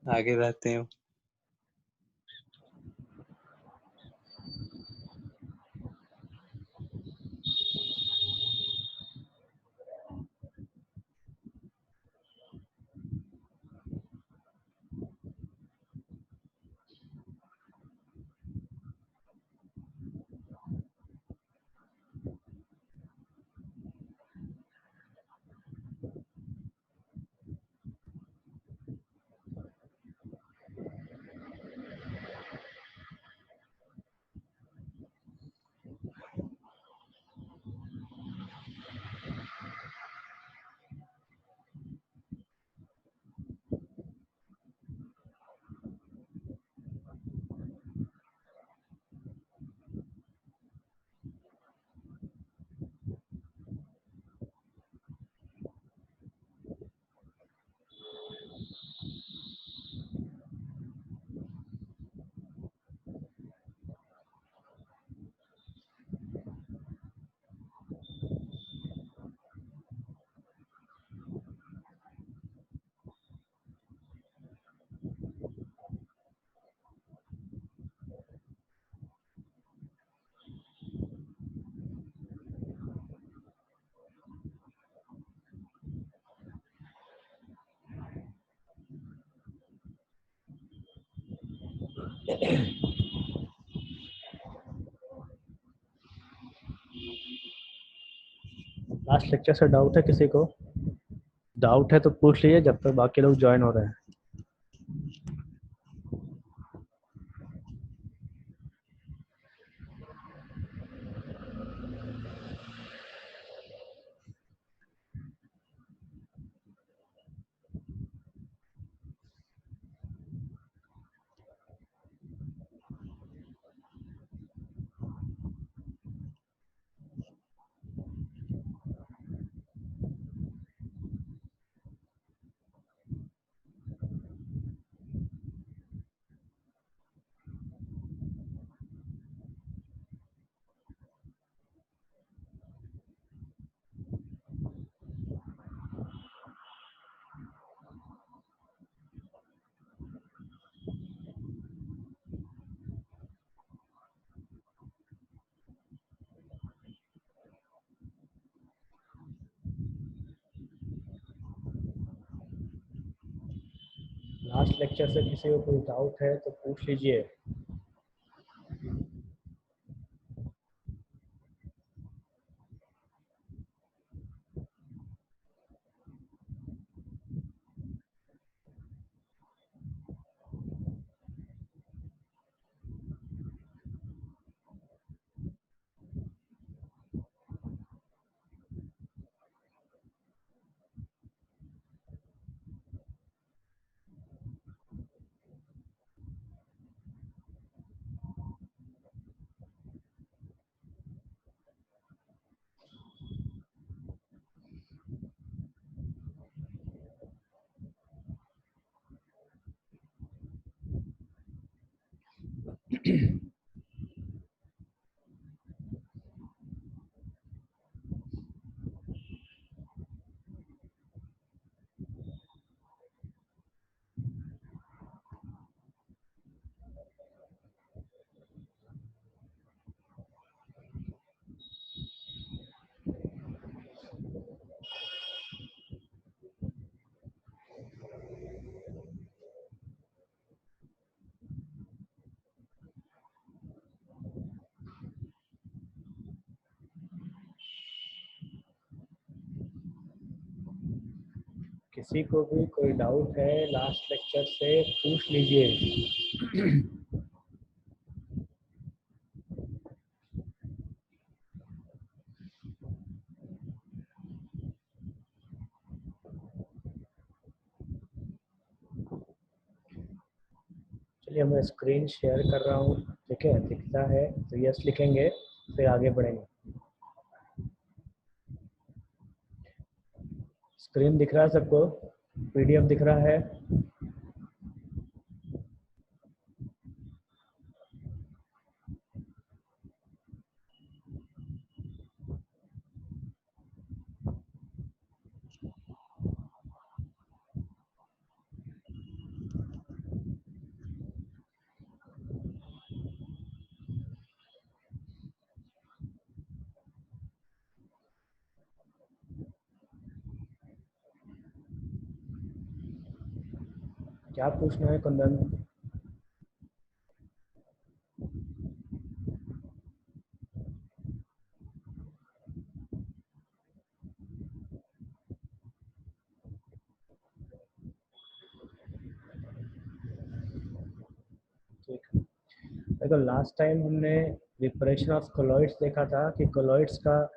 आगे बढ़ते हैं। लास्ट लेक्चर से डाउट है किसी को? डाउट है तो पूछ लीजिए जब तक बाकी लोग ज्वाइन हो रहे हैं। लास्ट लेक्चर से किसी को कोई डाउट है तो पूछ लीजिए। किसी को भी कोई डाउट है लास्ट लेक्चर से पूछ लीजिए। चलिए मैं स्क्रीन शेयर कर रहा हूँ, ठीक है? दिखता है तो यस लिखेंगे, फिर आगे बढ़ेंगे। स्क्रीन दिख रहा है सबको? पीडीएफ दिख रहा है? क्या पूछना है कुंदन? ठीक, देखो लास्ट टाइम हमने प्रिपरेशन ऑफ कोलॉइड्स देखा था कि कोलॉइड्स का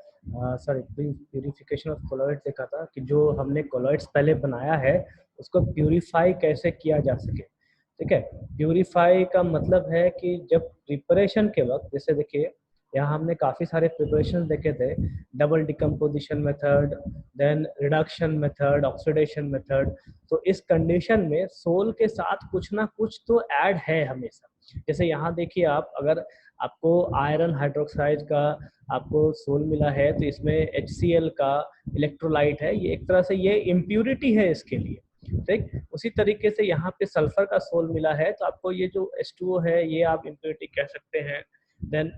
सॉरी प्यूरिफिकेशन ऑफ कोलॉइड्स देखा था कि जो हमने कोलॉइड्स पहले बनाया है उसको प्यूरिफाई कैसे किया जा सके। ठीक है, प्यूरिफाई का मतलब है कि जब प्रिपरेशन के वक्त, जैसे देखिए यहाँ हमने काफ़ी सारे प्रिपरेशन देखे थे, double decomposition method, then reduction method, oxidation method. तो इस कंडीशन में सोल के साथ कुछ ना कुछ तो ऐड है हमेशा। जैसे यहाँ देखिए आप, अगर आपको आयरन हाइड्रोक्साइड का आपको सोल मिला है तो इसमें HCl का इलेक्ट्रोलाइट है, ये एक तरह से ये इम्प्यूरिटी है इसके लिए। ठीक, उसी तरीके से यहाँ पे सल्फर का सोल मिला है तो आपको ये जो H2O है ये आप इम्प्यूरिटी कह सकते हैं। देन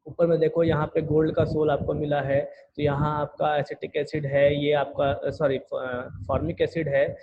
ऊपर में देखो यहाँ पे गोल्ड का सोल आपको मिला है तो यहाँ आपका एसिटिक एसिड है, ये आपका सॉरी फॉर्मिक एसिड है,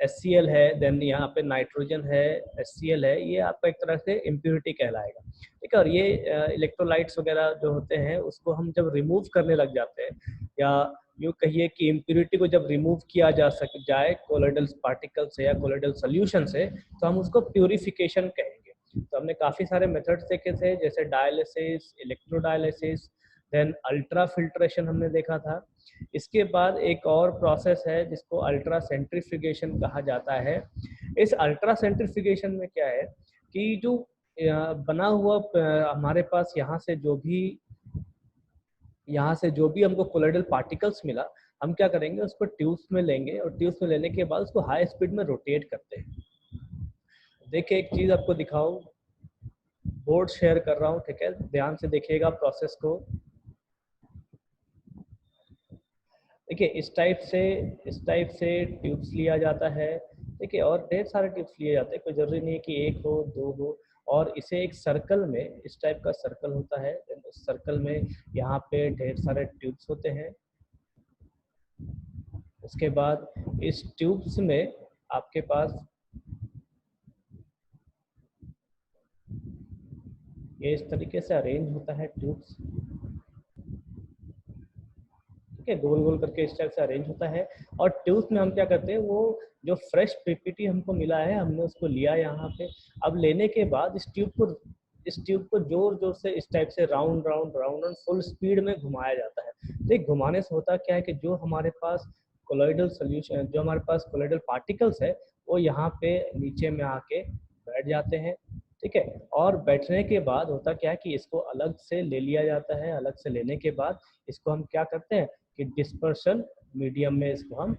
HCl है, देन यहाँ पे नाइट्रोजन है, HCl है, ये आपका एक तरह से इम्प्यूरिटी कहलाएगा। ठीक है, और ये इलेक्ट्रोलाइट्स वगैरह जो होते हैं उसको हम जब रिमूव करने लग जाते हैं, या यूँ कहिए कि इम्प्यूरिटी को जब रिमूव किया जाए कोलोइडल पार्टिकल से या कोलोइडल सोल्यूशन से, तो हम उसको प्यूरिफिकेशन कहेंगे। तो हमने काफ़ी सारे मेथड्स देखे थे, जैसे dialysis, electrodialysis, then ultra filtration हमने देखा था। इसके बाद एक और प्रोसेस है जिसको अल्ट्रा सेंट्रीफ्यूगेशन कहा जाता है। इस अल्ट्रा सेंट्रीफ्यूगेशन में क्या है कि जो बना हुआ हमारे पास यहाँ से जो भी हमको कोलोइडल पार्टिकल्स मिला, हम क्या करेंगे उसको ट्यूब्स में लेंगे और ट्यूब्स में लेने के बाद उसको हाई स्पीड में रोटेट करते हैं। देखिए एक चीज़ आपको दिखाओ, बोर्ड शेयर कर रहा हूँ, ठीक है, ध्यान से देखिएगा प्रोसेस को। देखिए इस टाइप से ट्यूब्स लिया जाता है। देखिए और ढेर सारे ट्यूब्स लिए जाते हैं, कोई ज़रूरी नहीं है कि एक हो दो हो। और इसे एक सर्कल में, इस टाइप का सर्कल होता है, उस सर्कल में यहाँ पे ढेर सारे ट्यूब्स होते हैं। उसके बाद इस ट्यूब्स में आपके पास ये इस तरीके से अरेंज होता है ट्यूब्स। ठीक है, गोल गोल करके इस टाइप से अरेंज होता है। और ट्यूब्स में हम क्या करते हैं, वो जो फ्रेश पीपीटी हमको मिला है हमने उसको लिया यहाँ पे। अब लेने के बाद इस ट्यूब को जोर जोर से इस टाइप से round round round round full speed में घुमाया जाता है। देख घुमाने से होता क्या है कि जो हमारे पास कोलोइडल सोल्यूशन, जो हमारे पास कोलोइडल पार्टिकल्स है वो यहाँ पे नीचे में आके बैठ जाते हैं। ठीक है, और बैठने के बाद होता क्या है कि इसको अलग से ले लिया जाता है। अलग से लेने के बाद इसको हम क्या करते हैं कि डिस्पर्शन मीडियम में इसको हम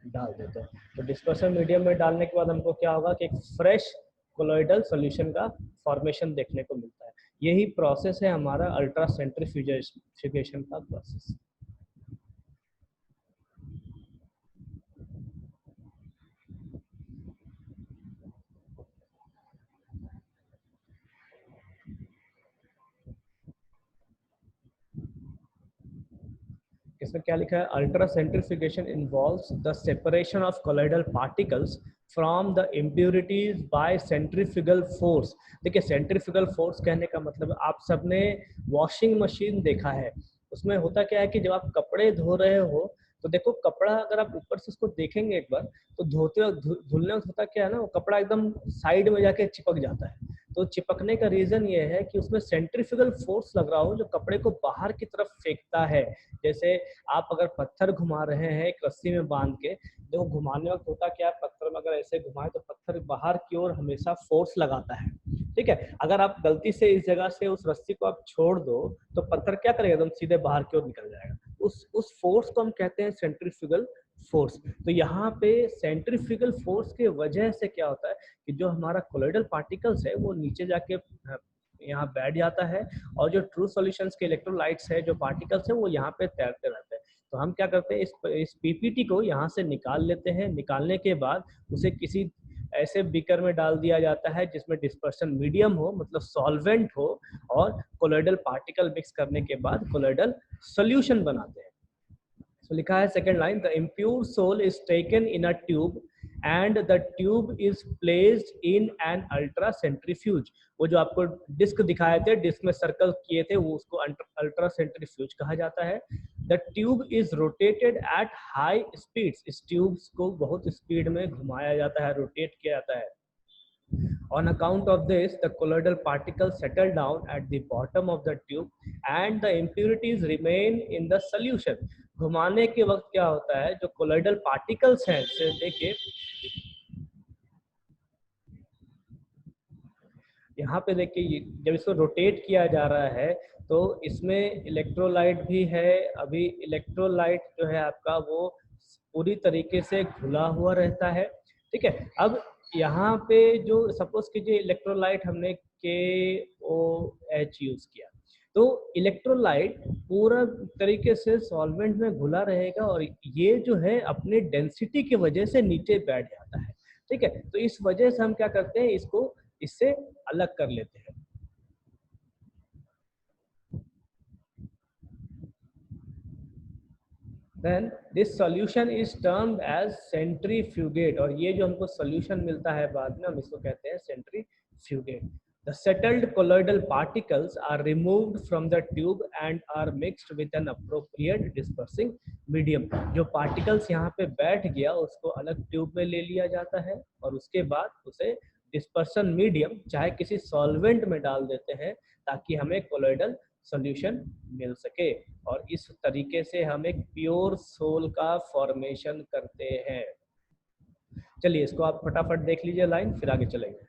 डाल देते हैं। तो डिस्पर्शन मीडियम में डालने के बाद हमको क्या होगा कि एक फ्रेश कोलोइडल सॉल्यूशन का फॉर्मेशन देखने को मिलता है। यही प्रोसेस है हमारा अल्ट्रा सेंट्रीफ्यूगेशन का प्रोसेस। इसमें क्या लिखा है, ultra centrifugation involves the separation of colloidal particles from the impurities by centrifugal force. देखिए सेंट्रीफ्यूगल फोर्स कहने का मतलब, आप सबने वॉशिंग मशीन देखा है, उसमें होता क्या है कि जब आप कपड़े धो रहे हो तो देखो कपड़ा अगर आप ऊपर से उसको देखेंगे एक बार तो धोते वक्त धुलने वक्त होता क्या है ना, वो कपड़ा एकदम साइड में जाके चिपक जाता है। तो चिपकने का रीजन ये है कि उसमें सेंट्रीफ्यूगल फोर्स लग रहा हो जो कपड़े को बाहर की तरफ फेंकता है। जैसे आप अगर पत्थर घुमा रहे हैं एक रस्सी में बांध के, देखो घुमाने वक्त होता क्या है, पत्थर में अगर ऐसे घुमाए तो पत्थर बाहर की ओर हमेशा फोर्स लगाता है। ठीक है, अगर आप गलती से इस जगह से उस रस्सी को आप छोड़ दो तो पत्थर क्या करेगा, एकदम सीधे बाहर की ओर निकल जाएगा। उस फोर्स को हम कहते हैं सेंट्रीफ्यूगल फोर्स। तो यहाँ पे सेंट्रीफ्यूगल फोर्स के वजह से क्या होता है कि जो हमारा कोलोइडल पार्टिकल्स है वो नीचे जाके यहाँ बैठ जाता है, और जो ट्रू सॉल्यूशंस के इलेक्ट्रोलाइट्स है, जो पार्टिकल्स है, वो यहाँ पे तैरते रहते हैं। तो हम क्या करते हैं, इस पीपीटी को यहाँ से निकाल लेते हैं। निकालने के बाद उसे किसी ऐसे बीकर में डाल दिया जाता है जिसमें डिस्पर्शन मीडियम हो, मतलब सॉल्वेंट हो, और कोलोइडल पार्टिकल मिक्स करने के बाद कोलोइडल सोल्यूशन बनाते हैं। So लिखा है second line, the impure sol is taken in a tube and the tube is placed in an ultra centrifuge. वो जो आपको डिस्क दिखाए थे, डिस्क में सर्कल किए थे, वो उसको अल्ट्रा सेंट्रीफ्यूज कहा जाता है. The tube is rotated at high speeds. इस ट्यूब्स को बहुत स्पीड में घुमाया जाता है, रोटेट किया जाता है. On account of this, the colloidal particles settle down at the bottom of the tube and the impurities remain in the solution. घुमाने के वक्त क्या होता है, जो colloidal particles हैं, जैसे देखिए यहाँ पे देखिए, जब इसको रोटेट किया जा रहा है तो इसमें इलेक्ट्रोलाइट भी है. अभी इलेक्ट्रोलाइट जो है आपका वो पूरी तरीके से घुला हुआ रहता है. ठीक है. अब यहाँ पे जो सपोज कीजिए इलेक्ट्रोलाइट हमने KOH यूज किया, तो इलेक्ट्रोलाइट पूरा तरीके से सॉल्वेंट में घुला रहेगा और ये जो है अपने डेंसिटी की वजह से नीचे बैठ जाता है. ठीक है. तो इस वजह से हम क्या करते हैं, इसको इससे अलग कर लेते हैं. Then this solution is termed as centrifugate, और ये जो हमको solution मिलता है बाद में, हम इसको कहते हैं centrifugate. The settled colloidal particles are removed from the tube and are mixed with an appropriate dispersing medium. जो particles यहाँ पे बैठ गया उसको अलग ट्यूब में ले लिया जाता है और उसके बाद उसे डिस्पर्सन मीडियम चाहे किसी सॉल्वेंट में डाल देते हैं ताकि हमें कोलोइडल सॉल्यूशन मिल सके, और इस तरीके से हम एक प्योर सोल का फॉर्मेशन करते हैं. चलिए इसको आप फटाफट देख लीजिए लाइन, फिर आगे चलेंगे.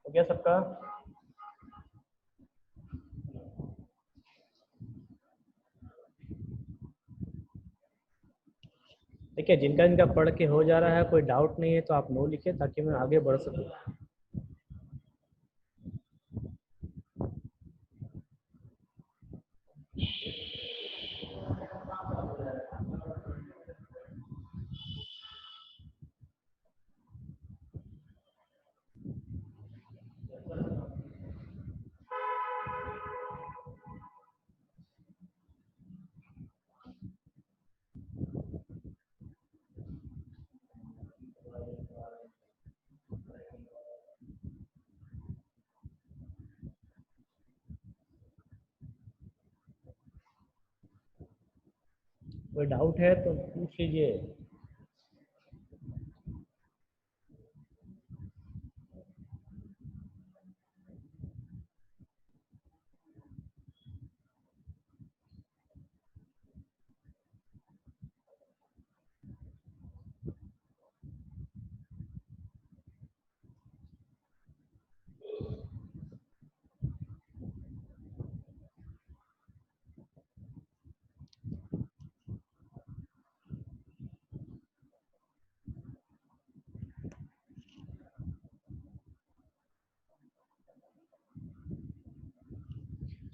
हो गया सबका? देखिए जिनका इनका पढ़ के हो जा रहा है, कोई डाउट नहीं है तो आप नो लिखे ताकि मैं आगे बढ़ सकूं. कोई डाउट है तो पूछ लीजिए.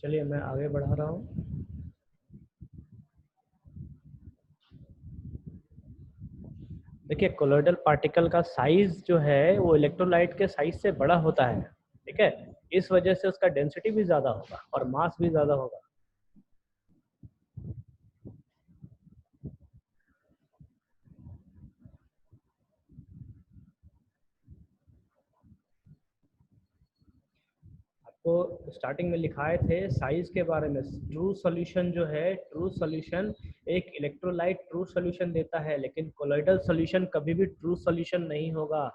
चलिए मैं आगे बढ़ा रहा हूँ. देखिए कोलोइडल पार्टिकल का साइज जो है वो इलेक्ट्रोलाइट के साइज से बड़ा होता है. ठीक है. इस वजह से उसका डेंसिटी भी ज्यादा होगा और मास भी ज्यादा होगा. आपको स्टार्टिंग में लिखाए थे साइज के बारे में। ट्रू सॉल्यूशन जो है, ट्रू सॉल्यूशन एक इलेक्ट्रोलाइट ट्रू सॉल्यूशन देता है, लेकिन कोलॉइडल सॉल्यूशन कभी भी ट्रू सॉल्यूशन नहीं होगा।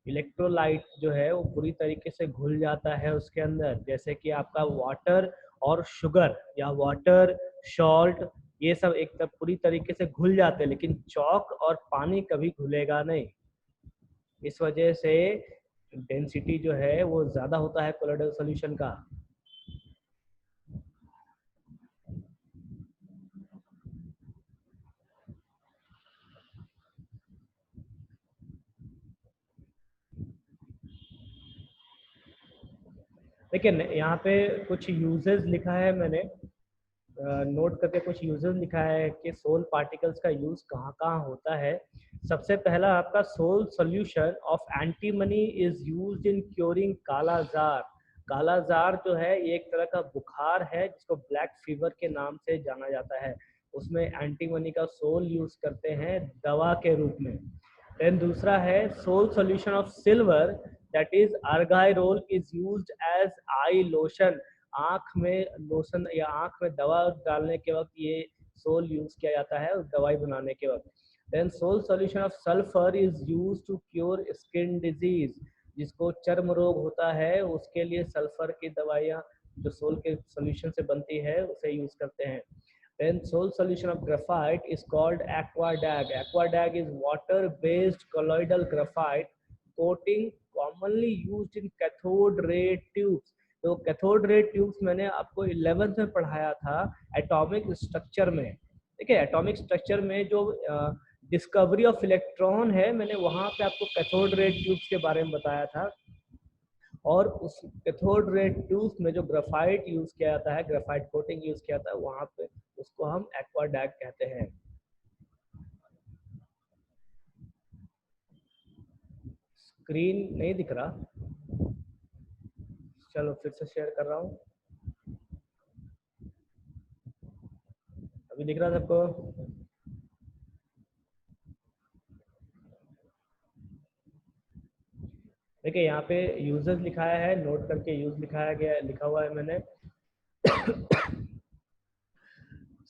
इलेक्ट्रोलाइट जो है वो पूरी तरीके से घुल जाता है उसके अंदर, जैसे कि आपका वाटर और शुगर या वाटर सॉल्ट, ये सब एक तरफ पूरी तरीके से घुल जाते हैं, लेकिन चॉक और पानी कभी घुलेगा नहीं। इस वजह से डेंसिटी जो है वो ज़्यादा होता है कोलोइडल सॉल्यूशन का। लेकिन यहाँ पे कुछ यूजेस लिखा है मैंने, नोट करके कुछ यूजेस लिखा है कि सोल पार्टिकल्स का यूज कहाँ कहाँ होता है। सबसे पहला आपका sol solution of antimony is used in curing kala-azar. Kala-azar जो है ये एक तरह का बुखार है जिसको ब्लैक फीवर के नाम से जाना जाता है। उसमें एंटीमनी का सोल यूज करते हैं दवा के रूप में। देन दूसरा है sol solution of silver, that is argyrol is used as eye lotion. आँख में लोशन या आँख में दवा डालने के वक्त ये सोल यूज किया जाता है उस दवाई बनाने के वक्त। Then sol solution of sulphur is use to cure skin disease. जिसको चर्म रोग होता है उसके लिए सल्फर की दवाइयाँ जो सोल के सॉल्यूशन से बनती है उसे यूज करते हैं। Then sole solution of graphite is called aquadag. Aquadag is water-based colloidal graphite coating commonly used in cathode ray tubes. तो कैथोड रे ट्यूब्स मैंने आपको 11th में पढ़ाया था एटॉमिक स्ट्रक्चर में। ठीक है, एटॉमिक स्ट्रक्चर में जो डिस्कवरी ऑफ इलेक्ट्रॉन है, मैंने वहाँ पे आपको कैथोड रे ट्यूब्स के बारे में बताया था। और उस कैथोड रे ट्यूब्स में जो ग्राफाइट यूज किया जाता है, ग्राफाइट कोटिंग यूज किया जाता है वहाँ पे, उसको हम एक्वाडैग कहते हैं। स्क्रीन नहीं दिख रहा, चलो फिर से शेयर कर रहा हूँ। अभी दिख रहा है सबको? देखिए यहाँ पे यूजर्स लिखाया है, नोट करके यूज लिखाया गया, लिखा हुआ है मैंने।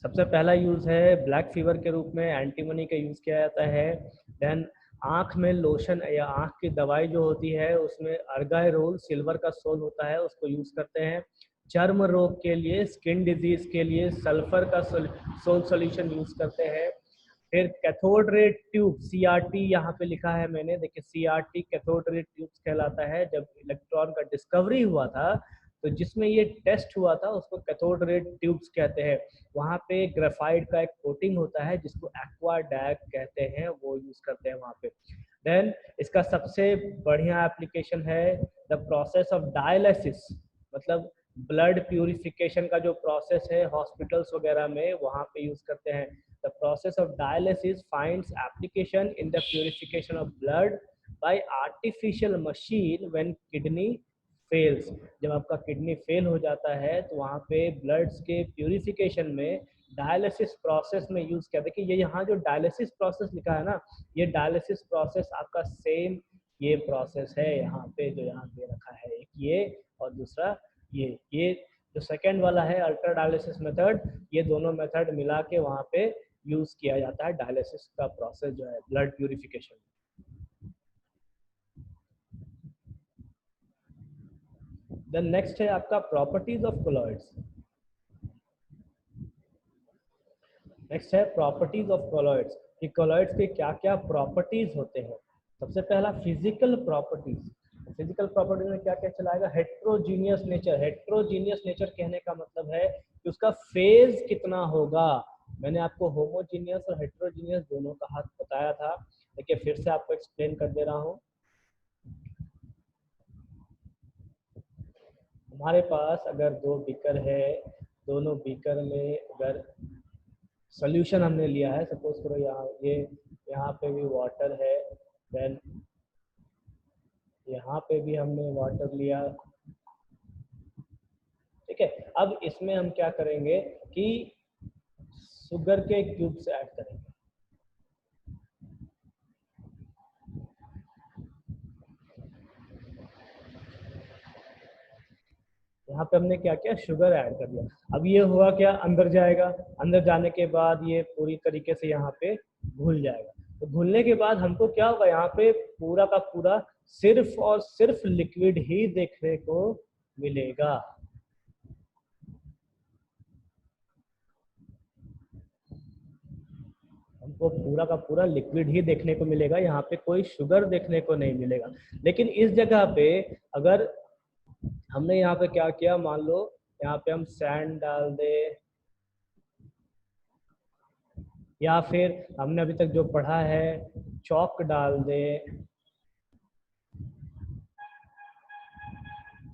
सबसे पहला यूज है ब्लैक फीवर के रूप में एंटीमनी का यूज किया जाता है। देन आँख में लोशन या आँख की दवाई जो होती है उसमें अर्गाइरोल सिल्वर का सोल होता है, उसको यूज करते हैं। चर्म रोग के लिए, स्किन डिजीज के लिए सल्फर का सोल सॉल्यूशन यूज करते हैं। फिर कैथोड रे ट्यूब CRT यहाँ पे लिखा है मैंने, देखिए CRT कैथोड रे ट्यूब्स कहलाता है। जब इलेक्ट्रॉन का डिस्कवरी हुआ था तो जिसमें ये टेस्ट हुआ था उसको कैथोड रे ट्यूब्स कहते हैं। वहाँ पे ग्रेफाइट का एक कोटिंग होता है जिसको एक्वाडैग कहते हैं, वो यूज करते हैं वहाँ पे। देन इसका सबसे बढ़िया एप्लीकेशन है द प्रोसेस ऑफ डायलिसिस, मतलब ब्लड प्यूरिफिकेशन का जो प्रोसेस है हॉस्पिटल्स वगैरह में वहाँ पे यूज करते हैं। The process of dialysis finds application in the purification of blood bye artificial machine when kidney fails. जब आपका किडनी फेल हो जाता है तो वहाँ पे ब्लड्स के प्यूरिफिकेशन में डायलिसिस प्रोसेस में यूज किया। देखिए ये यहाँ जो डायलिसिस प्रोसेस लिखा है ना, ये डायलिसिस प्रोसेस आपका सेम ये प्रोसेस है यहाँ पे जो यहाँ दे रखा है, एक ये और दूसरा ये जो सेकेंड वाला है अल्ट्रा डायलिसिस मेथड, ये दोनों मेथड मिला के वहाँ पे यूज किया जाता है डायलिसिस का प्रोसेस जो है ब्लड प्यूरिफिकेशन। देन नेक्स्ट है आपका प्रॉपर्टीज ऑफ कोलॉइड्स। नेक्स्ट है प्रॉपर्टीज ऑफ कोलॉइड्स कि कोलॉइड्स के क्या क्या प्रॉपर्टीज होते हैं। सबसे पहला फिजिकल प्रॉपर्टीज। फिजिकल प्रॉपर्टीज में क्या क्या चलाएगा? Heterogeneous nature. हेट्रोजीनियस नेचर कहने का मतलब है कि उसका फेज कितना होगा। मैंने आपको होमोजीनियस और हेट्रोजीनियस दोनों का हाथ बताया था, देखिए फिर से आपको एक्सप्लेन कर दे रहा हूँ। हमारे पास अगर दो बीकर है, दोनों बीकर में अगर सोल्यूशन हमने लिया है, सपोज करो यहाँ ये, यहाँ पे भी वाटर है, देन यहाँ पे भी हमने वाटर लिया। ठीक है, अब इसमें हम क्या करेंगे कि शुगर के क्यूब्स ऐड करेंगे। यहाँ पे हमने क्या किया, शुगर ऐड कर दिया। अब ये हुआ क्या, अंदर जाएगा, अंदर जाने के बाद ये पूरी तरीके से यहाँ पे घुल जाएगा। तो घुलने के बाद हमको क्या होगा, यहाँ पे पूरा का पूरा सिर्फ और सिर्फ लिक्विड ही देखने को मिलेगा। हमको पूरा का पूरा लिक्विड ही देखने को मिलेगा, यहाँ पे कोई शुगर देखने को नहीं मिलेगा। लेकिन इस जगह पे अगर हमने यहाँ पे क्या किया, मान लो यहाँ पे हम सैंड डाल दे, या फिर हमने अभी तक जो पढ़ा है चौक डाल दे,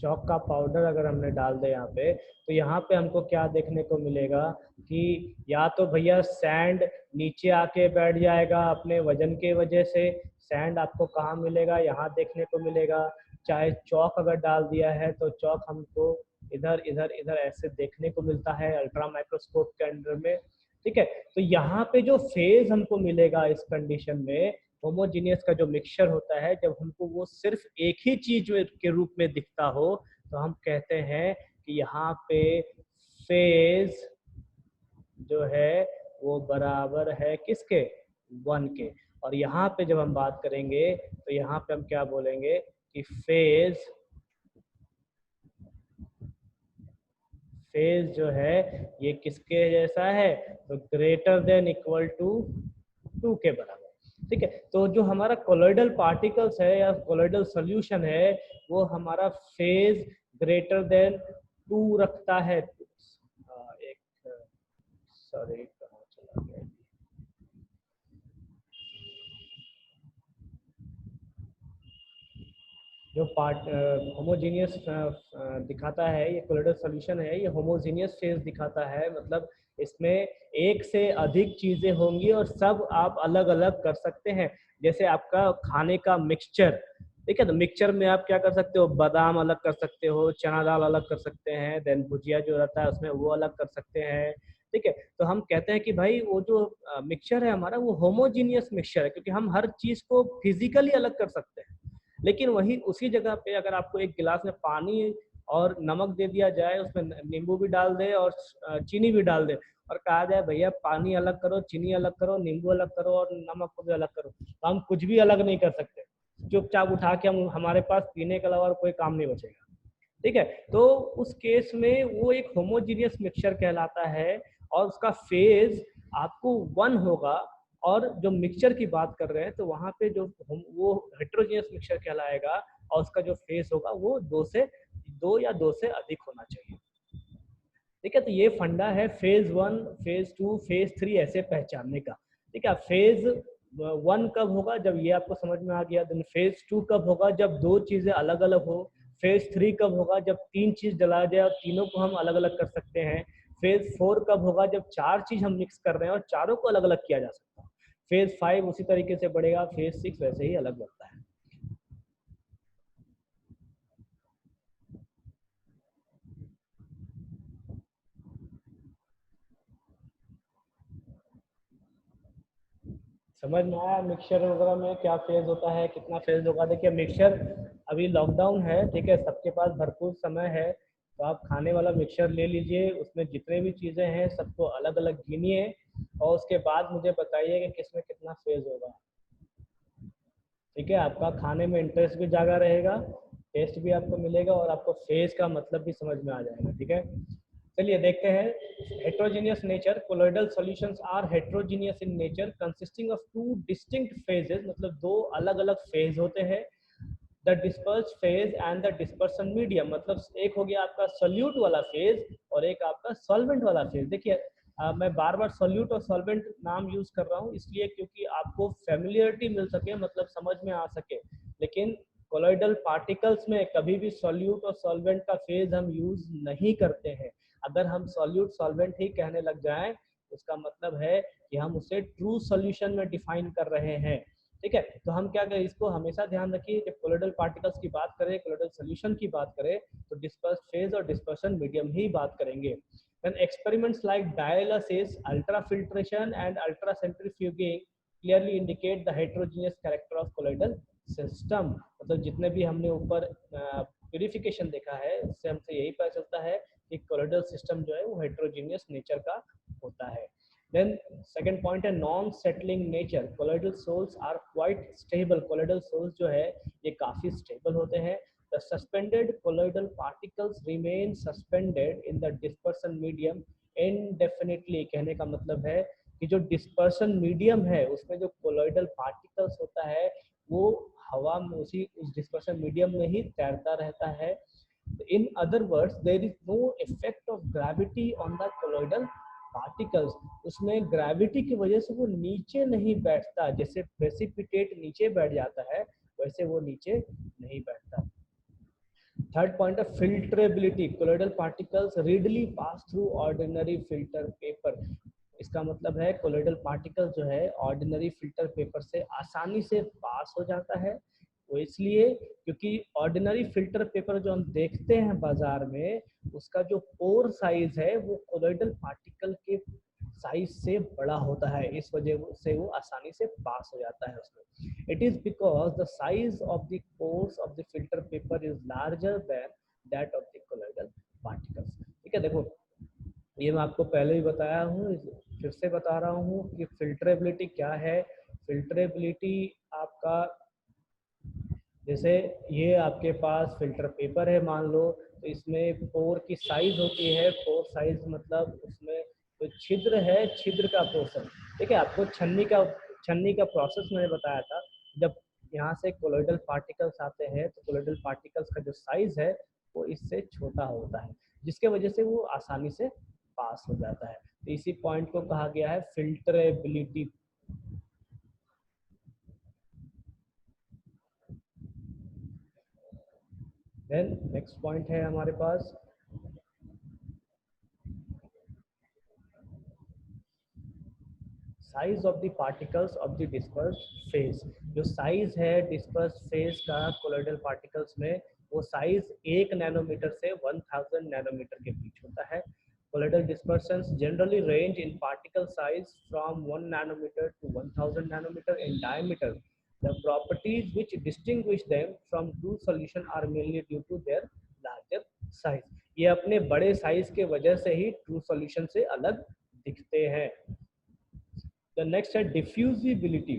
चौक का पाउडर अगर हमने डाल दे यहाँ पे, तो यहाँ पे हमको क्या देखने को मिलेगा कि या तो भैया सैंड नीचे आके बैठ जाएगा अपने वजन के वजह से। सैंड आपको कहाँ मिलेगा, यहाँ देखने को मिलेगा। चाहे चौक अगर डाल दिया है तो चौक हमको इधर इधर इधर ऐसे देखने को मिलता है अल्ट्रा माइक्रोस्कोप के अंडर में। ठीक है, तो यहाँ पे जो फेज हमको मिलेगा इस कंडीशन में, होमोजीनियस का जो मिक्सचर होता है, जब हमको वो सिर्फ एक ही चीज के रूप में दिखता हो, तो हम कहते हैं कि यहाँ पे फेज जो है वो बराबर है किसके, 1 के। और यहाँ पे जब हम बात करेंगे तो यहाँ पे हम क्या बोलेंगे कि फेज जो है ये किसके जैसा है, तो ग्रेटर देन इक्वल टू 2 के बराबर। ठीक है, तो जो हमारा कोलॉइडल पार्टिकल्स है या कोलॉइडल सॉल्यूशन है, वो हमारा फेज ग्रेटर देन 2 रखता है। एक सॉरी कहाँ चला गया, जो पार्ट होमोजीनियस दिखाता है, ये कोलॉइडल सॉल्यूशन है, ये होमोजीनियस फेज दिखाता है। मतलब इसमें एक से अधिक चीजें होंगी और सब आप अलग अलग कर सकते हैं। जैसे आपका खाने का मिक्सचर, ठीक है, तो मिक्सचर में आप क्या कर सकते हो, बादाम अलग कर सकते हो, चना दाल अलग कर सकते हैं, देन भुजिया जो रहता है उसमें वो अलग कर सकते हैं। ठीक है, तो हम कहते हैं कि भाई वो जो मिक्सचर है हमारा वो होमोजीनियस मिक्सचर है, क्योंकि हम हर चीज को फिजिकली अलग कर सकते हैं। लेकिन वही उसी जगह पे अगर आपको एक गिलास में पानी और नमक दे दिया जाए, उसमें नींबू भी डाल दे और चीनी भी डाल दे, और कहा जाए भैया पानी अलग करो, चीनी अलग करो, नींबू अलग करो और नमक को भी अलग करो, तो हम कुछ भी अलग नहीं कर सकते। चुपचाप उठा के हम, हमारे पास पीने के अलावा और कोई काम नहीं बचेगा। ठीक है, तो उस केस में वो एक होमोजीनियस मिक्सचर कहलाता है और उसका फेज आपको 1 होगा। और जो मिक्सचर की बात कर रहे हैं तो वहां पे जो वो हेट्रोजीनियस मिक्सचर कहलाएगा और उसका जो फेज होगा वो 2 या 2 से अधिक होना चाहिए। ठीक है, तो ये फंडा है फेज 1, फेज 2, फेज 3 ऐसे पहचानने का। ठीक है, फेज 1 कब होगा, जब ये आपको समझ में आ गया। देन फेज 2 कब होगा, जब 2 चीजें अलग अलग हो। फेज 3 कब होगा, जब 3 चीज जला जाए और तीनों को हम अलग अलग कर सकते हैं। फेज 4 कब होगा, जब 4 चीज हम मिक्स कर रहे हैं और चारों को अलग अलग किया जा सकता है। फेज 5 उसी तरीके से बढ़ेगा, फेज 6 वैसे ही अलग बढ़ता है। समझ में आया मिक्सचर वगैरह में क्या फेज होता है, कितना फेज होगा। देखिए मिक्सचर, अभी लॉकडाउन है, ठीक है, सबके पास भरपूर समय है, तो आप खाने वाला मिक्सचर ले लीजिए, उसमें जितने भी चीज़ें हैं सबको अलग अलग गिनिए और उसके बाद मुझे बताइए कि किसमें कितना फेज होगा। ठीक है, आपका खाने में इंटरेस्ट भी जागा रहेगा, टेस्ट भी आपको मिलेगा और आपको फेज का मतलब भी समझ में आ जाएगा। ठीक है, चलिए देखते हैं। Heterogeneous nature, colloidal solutions are heterogeneous in nature consisting of 2 distinct phases, मतलब 2 अलग अलग फेज होते हैं। The disperse phase and the dispersion medium, मतलब एक हो गया आपका सोल्यूट वाला फेज और एक आपका सॉल्वेंट वाला फेज। देखिए मैं बार बार सोल्यूट और सॉल्वेंट नाम यूज कर रहा हूँ इसलिए क्योंकि आपको फेमिलियरिटी मिल सके, मतलब समझ में आ सके। लेकिन कोलॉइडल पार्टिकल्स में कभी भी सोल्यूट और सॉल्वेंट का फेज हम यूज नहीं करते हैं। अगर हम सॉल्यूट सॉल्वेंट ही कहने लग जाएं उसका मतलब है कि हम उसे ट्रू सॉल्यूशन में डिफाइन कर रहे हैं। ठीक है, तो हम क्या करें, इसको हमेशा ध्यान रखिए, जब कोलॉइडल पार्टिकल्स की बात करें, कोलॉइडल सॉल्यूशन की बात करें, तो डिस्पर्स फेज और डिस्पर्सन मीडियम ही बात करेंगे। Then experiments like dialysis, ultrafiltration and ultracentrifuging clearly indicate the heterogeneous character of colloidal system। मतलब जितने भी हमने ऊपर प्यूरिफिकेशन देखा है, इससे हमसे यही पता चलता है कि कोलोइडल सिस्टम जो है वो हेट्रोजीनियस नेचर का होता है। Then second point है non settling nature. Colloidal sols are quite stable. Colloidal sols जो है ये काफी स्टेबल होते हैं। The suspended colloidal particles remain suspended in the dispersion medium indefinitely। कहने का मतलब है कि जो डिस्पर्सन मीडियम है उसमें जो कोलोइडल पार्टिकल्स होता है वो हवा में उसी उस डिस्पर्सन मीडियम में ही तैरता रहता है। In other words, there is no effect of gravity on the colloidal particles। उसमें ग्रेविटी की वजह से वो नीचे नहीं बैठता, जैसे प्रेसिपिटेट नीचे बैठ जाता है वैसे वो नीचे नहीं बैठता। थर्ड पॉइंट है filtrability. Colloidal particles readily pass through ordinary filter paper. इसका मतलब है कोलोइडल पार्टिकल जो है ऑर्डिनरी फिल्टर पेपर से आसानी से पास हो जाता है। वो इसलिए क्योंकि ऑर्डिनरी फिल्टर पेपर जो हम देखते हैं बाजार में उसका जो पोर साइज है वो कोलोइडल पार्टिकल के साइज से बड़ा होता है, इस वजह से वो आसानी से पास हो जाता है उसमें। It is because the size of the pores of the filter paper is larger than that of the colloidal particles. ठीक है, देखो ये मैं आपको पहले ही बताया हूँ, फिर से बता रहा हूँ कि फिल्ट्रेबिलिटी क्या है। फिल्ट्रेबिलिटी आपका, जैसे ये आपके पास फिल्टर पेपर है मान लो, तो इसमें पोर की साइज होती है। पोर साइज मतलब उसमें जो छिद्र है, छिद्र का पोर्शन। ठीक है, आपको छन्नी का प्रोसेस मैंने बताया था। जब यहाँ से कोलोइडल पार्टिकल्स आते हैं तो कोलोइडल पार्टिकल्स का जो साइज है वो इससे छोटा होता है, जिसके वजह से वो आसानी से पास हो जाता है। तो इसी पॉइंट को कहा गया है फिल्टरेबिलिटी। देन नेक्स्ट पॉइंट है हमारे पास size of the particles of the disperse phase. जो साइज है डिस्पर्स फेज का कोलोइडल पार्टिकल्स में, वो साइज 1 नैनोमीटर से 1000 नैनोमीटर के बीच होता है। Colloidal dispersions generally range in particle size from 1 nanometre to 1000 nanometre in diameter. The properties which distinguish them from true solution are mainly due to their larger size। ये अपने बड़े size के वजह से ही ट्रू सॉल्यूशन से अलग दिखते हैं। The next है diffusibility।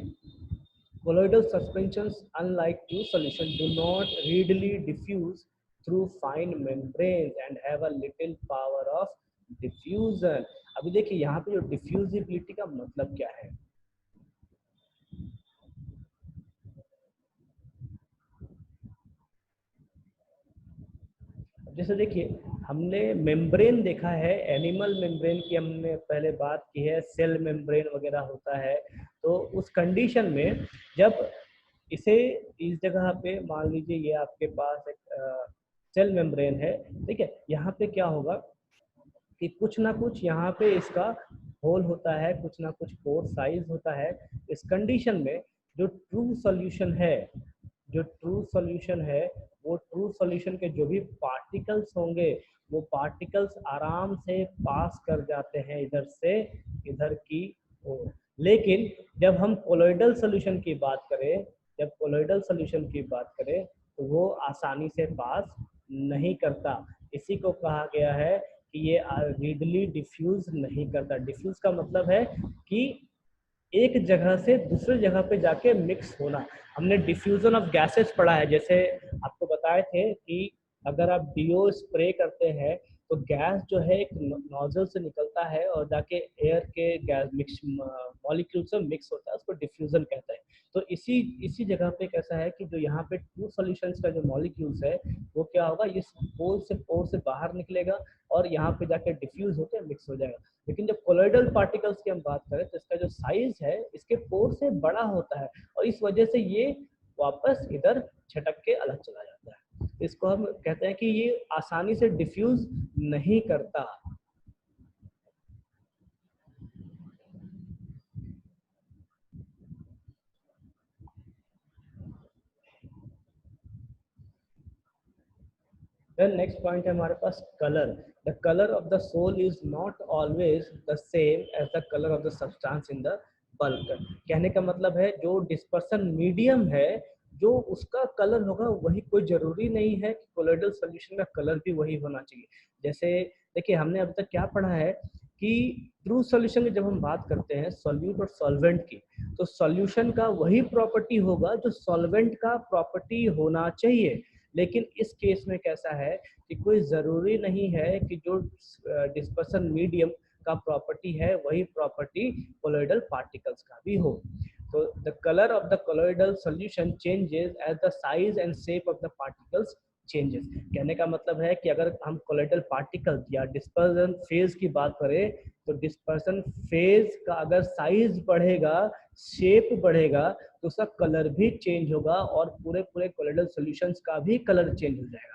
Colloidal suspensions, unlike true solution, do not readily diffuse through fine membranes and have a little power of diffusion। अभी देखिए यहाँ पे जो diffusibility का मतलब क्या है। जैसे देखिए हमने मेम्ब्रेन देखा है, एनिमल मेम्ब्रेन की हमने पहले बात की है, सेल मेम्ब्रेन वगैरह होता है। तो उस कंडीशन में जब इसे इस जगह पे मान लीजिए ये आपके पास एक सेल मेम्ब्रेन है, ठीक है, यहाँ पे क्या होगा कि कुछ ना कुछ यहाँ पे इसका होल होता है, कुछ ना कुछ पोर साइज होता है। इस कंडीशन में जो ट्रू सॉल्यूशन है, जो ट्रू सॉल्यूशन है वो ट्रू सॉल्यूशन के जो भी पार्टिकल्स होंगे वो पार्टिकल्स आराम से पास कर जाते हैं इधर से इधर की ओर। लेकिन जब हम कोलोइडल सॉल्यूशन की बात करें, जब कोलोइडल सॉल्यूशन की बात करें तो वो आसानी से पास नहीं करता। इसी को कहा गया है कि ये रीडली डिफ्यूज नहीं करता। डिफ्यूज का मतलब है कि एक जगह से दूसरे जगह पे जाके मिक्स होना। हमने डिफ्यूजन ऑफ गैसेस पढ़ा है, जैसे आपको बताए थे कि अगर आप डीओ स्प्रे करते हैं तो गैस जो है एक नोजल से निकलता है और जाके एयर के गैस मिक्स मॉलिक्यूल से मिक्स होता है, उसको डिफ्यूजन कहते हैं। तो इसी जगह पे कैसा है कि जो यहाँ पे ट्रू सॉल्यूशंस का जो मॉलिक्यूल्स है वो क्या होगा, इस पोर से बाहर निकलेगा और यहाँ पे जाके डिफ्यूज होकर मिक्स हो जाएगा। लेकिन जब कोलोइडल पार्टिकल्स की हम बात करें तो इसका जो साइज है इसके पोर से बड़ा होता है और इस वजह से ये वापस इधर छटक के अलग चला जाता है। इसको हम कहते हैं कि ये आसानी से डिफ्यूज नहीं करता। Then next point है हमारे पास colour. The color of the soul is not always the same as the color of the substance in the bulk। कहने का मतलब है जो डिस्पर्सन मीडियम है जो उसका कलर होगा वही, कोई जरूरी नहीं है कि कोलोइडल सॉल्यूशन का कलर भी वही होना चाहिए। जैसे देखिए हमने अब तक क्या पढ़ा है कि ट्रू सॉल्यूशन की जब हम बात करते हैं सॉल्यूट और सॉल्वेंट की, तो सॉल्यूशन का वही प्रॉपर्टी होगा जो सॉल्वेंट का प्रॉपर्टी होना चाहिए। लेकिन इस केस में कैसा है कि कोई ज़रूरी नहीं है कि जो डिस्पर्सन मीडियम का प्रॉपर्टी है वही प्रॉपर्टी कोलोइडल पार्टिकल्स का भी हो। तो the colour of the colloidal solution changes as the size and shape of the particles changes. कहने का मतलब है कि अगर हम कोलोइडल पार्टिकल या डिस्पर्सन फेज की बात करें तो डिस्पर्सन फेज का अगर साइज बढ़ेगा, शेप बढ़ेगा, तो उसका कलर भी चेंज होगा और पूरे पूरे कोलोइडल सॉल्यूशंस का भी कलर चेंज हो जाएगा।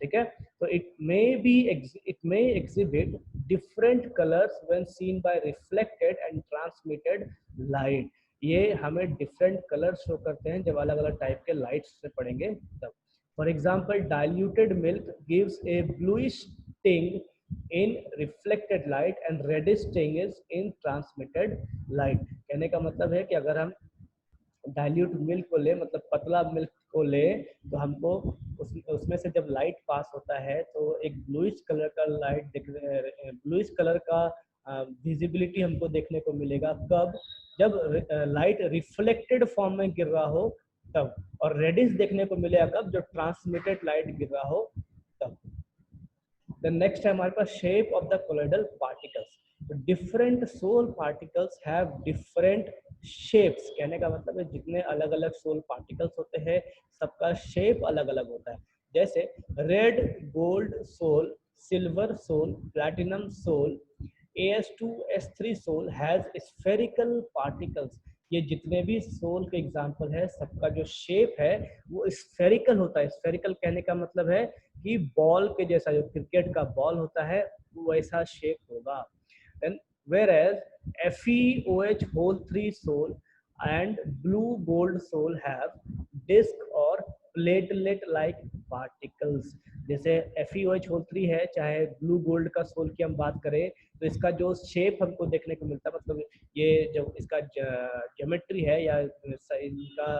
ठीक है, तो it may exhibit different colours when seen by reflected and transmitted light. ये हमें डिफरेंट कलर शो करते हैं जब अलग अलग टाइप के लाइट्स से पड़ेंगे तब। For example diluted milk gives A bluish टिंग इन रिफ्लेक्टेड लाइट एंड रेडिश टिंग इज इन ट्रांसमिटेड लाइट। कहने का मतलब है कि अगर हम डाइल्यूट मिल्क को ले, मतलब पतला मिल्क को ले, तो हमको उसमें से जब लाइट पास होता है तो एक ब्लूइश कलर का ब्लूइश कलर का विजिबिलिटी हमको देखने को मिलेगा। कब? जब लाइट रिफ्लेक्टेड फॉर्म में गिर रहा हो तब। और रेडिश देखने को मिलेगा कब? जब ट्रांसमिटेड लाइट गिर रहा हो तब। The next है हमारे पास shape of the colloidal particles. Different sol particles have different shapes. कहने का मतलब है जितने अलग अलग सोल पार्टिकल्स होते हैं सबका शेप अलग अलग होता है। जैसे red gold sol, silver sol, platinum sol, AS2S3 sol has spherical particles. ये जितने भी सोल के एग्जाम्पल है सबका जो शेप है वो स्फेरिकल होता है। स्फेरिकल कहने का मतलब है कि बॉल के जैसा, जो क्रिकेट का बॉल होता है वो वैसा शेप होगा। Then whereas FeOH whole 3 soul and blue gold soul have disc और platelet like particles। जैसे FeOH whole 3 है, चाहे ब्लू गोल्ड का सोल की हम बात करें, तो इसका जो शेप हमको देखने को मिलता है, मतलब ये जो इसका ज्योमेट्री है या इनका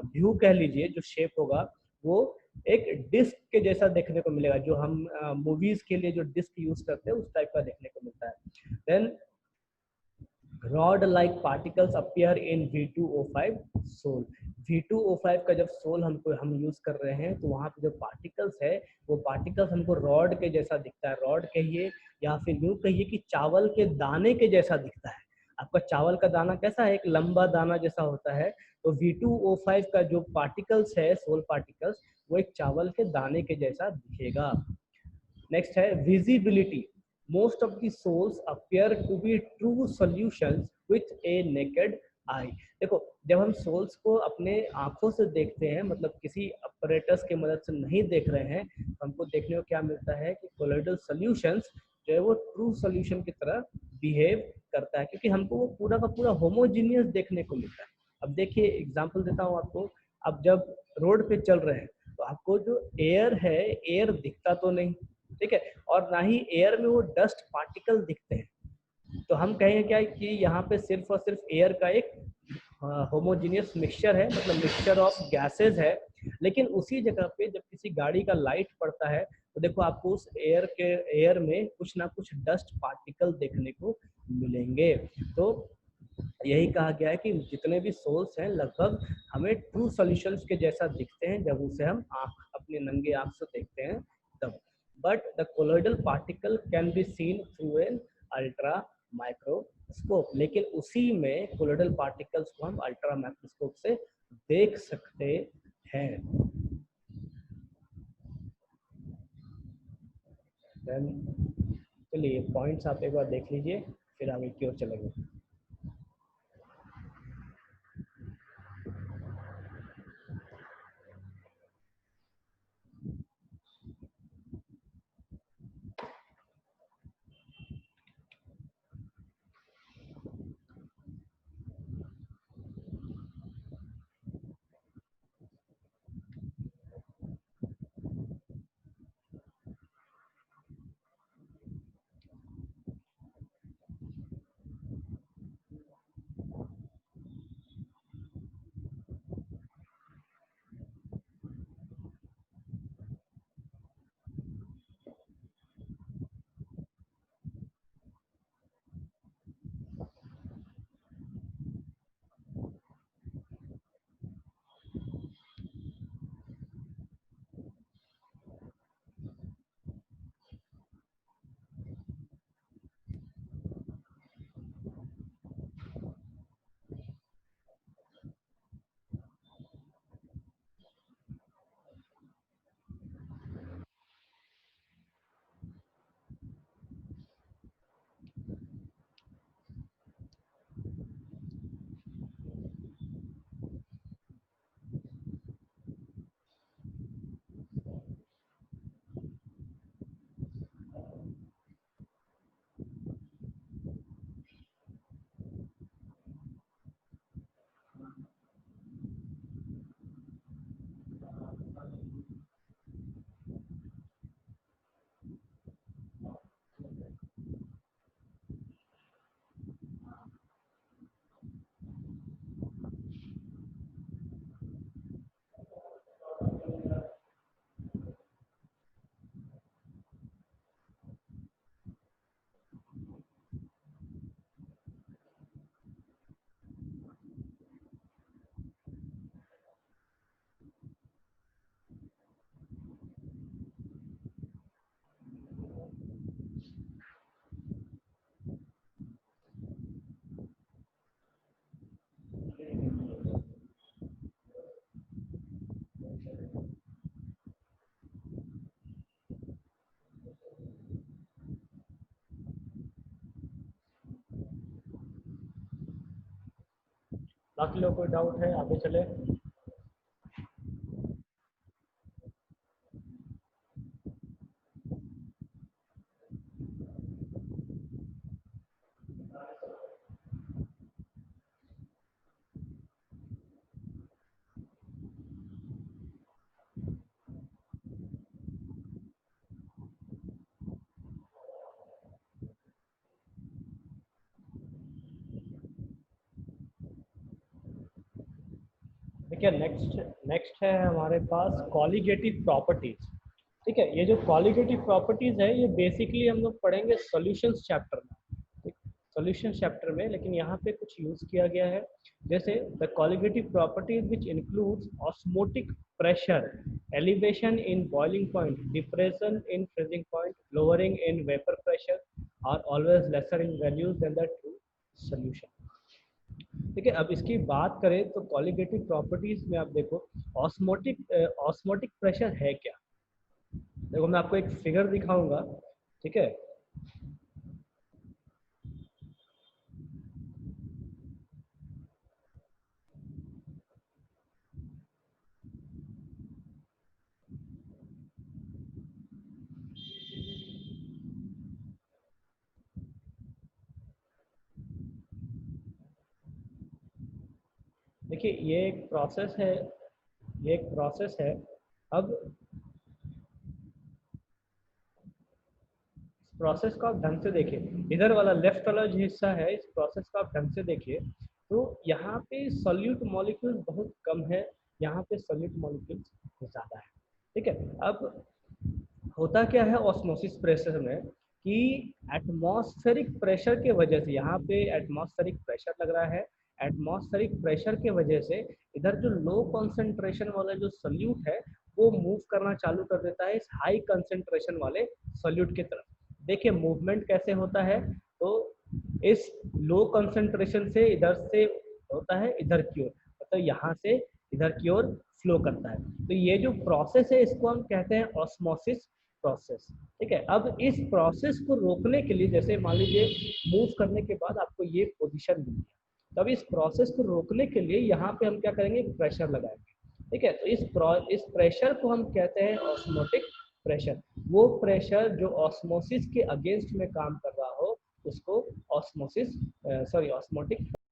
व्यू कह लीजिए, जो शेप होगा वो एक डिस्क के जैसा देखने को मिलेगा। जो हम मूवीज के लिए जो डिस्क यूज करते हैं उस टाइप का देखने को मिलता है। Then rod like particles appear in V2O5 sol. V2O5 का जब सोल हम यूज कर रहे हैं तो वहाँ पे जो पार्टिकल्स है वो पार्टिकल्स हमको रॉड के जैसा दिखता है। रॉड कहिए या फिर यूँ कहिए कि चावल के दाने के जैसा दिखता है। आपका चावल का दाना कैसा है? एक लंबा दाना जैसा होता है। तो V2O5 का जो पार्टिकल्स है, सोल पार्टिकल्स, वो एक चावल के दाने के जैसा दिखेगा। नेक्स्ट है visibility. Most of the sols appear to be true solutions with a naked eye. देखो जब हम सोल्स को अपने आंखों से देखते हैं, मतलब किसी अपरेटस की मदद से नहीं देख रहे हैं, तो हमको देखने को क्या मिलता है कि कोलोइडल सॉल्यूशंस जो है वो ट्रू सॉल्यूशन की तरह बिहेव करता है, क्योंकि हमको वो पूरा का पूरा होमोजीनियस देखने को मिलता है। अब देखिए एग्जांपल देता हूँ आपको। अब जब रोड पे चल रहे हैं तो आपको जो एयर है, एयर दिखता तो नहीं, ठीक है, और ना ही एयर में वो डस्ट पार्टिकल दिखते हैं। तो हम कहेंगे क्या कि यहाँ पे सिर्फ और सिर्फ एयर का एक होमोजीनियस मिक्सचर है, मतलब मिक्सचर ऑफ गैसेज है। लेकिन उसी जगह पे जब किसी गाड़ी का लाइट पड़ता है तो देखो आपको उस एयर में कुछ ना कुछ डस्ट पार्टिकल देखने को मिलेंगे। तो यही कहा गया है कि जितने भी सोल्स हैं लगभग हमें ट्रू सॉल्यूशंस के जैसा दिखते हैं जब उसे हम अपने नंगे आंख से देखते हैं तब। But the colloidal particle can be seen through an ultra microscope. लेकिन उसी में कोलोइडल पार्टिकल्स को हम अल्ट्रा माइक्रोस्कोप से देख सकते हैं। देन चलिए पॉइंट्स आप एक बार देख लीजिए, फिर आगे की ओर चलेंगे। बाकी लोग कोई डाउट है, आगे चले। देखिए नेक्स्ट नेक्स्ट है हमारे पास कॉलिगेटिव प्रॉपर्टीज। ठीक है, ये जो कॉलिगेटिव प्रॉपर्टीज है ये बेसिकली हम लोग पढ़ेंगे सॉल्यूशंस चैप्टर में, सॉल्यूशन चैप्टर में, लेकिन यहाँ पे कुछ यूज किया गया है। जैसे the colligative properties which includes osmotic pressure, elevation in boiling point, depression in freezing point, lowering in vapour pressure are always lesser in values than the true solution. ठीक है, अब इसकी बात करें तो कॉलिगेटिव प्रॉपर्टीज में आप देखो ऑस्मोटिक प्रेशर है क्या। देखो मैं आपको एक फिगर दिखाऊंगा। ठीक है, देखिए ये एक प्रोसेस है, ये एक प्रोसेस है। अब प्रोसेस को आप ढंग से देखिए, इधर वाला लेफ्ट वाला जो हिस्सा है इस प्रोसेस को आप ढंग से देखिए, तो यहाँ पे सॉल्यूट मॉलिक्यूल बहुत कम है, यहाँ पे सॉल्यूट मॉलिक्यूल्स ज़्यादा है। ठीक है, अब होता क्या है ऑस्मोसिस प्रेशर में कि एटमॉस्फेरिक प्रेशर के वजह से, यहाँ पे एटमॉस्फेरिक प्रेशर लग रहा है, एटमॉस्फेरिक प्रेशर के वजह से इधर जो लो कंसंट्रेशन वाला जो सॉल्यूट है वो मूव करना चालू कर देता है इस हाई कंसंट्रेशन वाले सॉल्यूट की तरफ। देखिए मूवमेंट कैसे होता है, तो इस लो कंसंट्रेशन से इधर से होता है इधर की ओर, मतलब यहाँ से इधर की ओर फ्लो करता है। तो ये जो प्रोसेस है इसको हम कहते हैं ऑस्मोसिस प्रोसेस। ठीक है, अब इस प्रोसेस को रोकने के लिए, जैसे मान लीजिए मूव करने के बाद आपको ये पोजीशन मिल गया, तब इस प्रोसेस को रोकने के लिए यहाँ पे हम क्या करेंगे, प्रेशर लगाएंगे। ठीक है, तो इस प्रेशर को हम कहते हैं ऑस्मोटिक प्रेशर। वो प्रेशर जो ऑस्मोसिस के अगेंस्ट में काम कर रहा हो उसको ऑस्मोसिस ऑस्मोटिक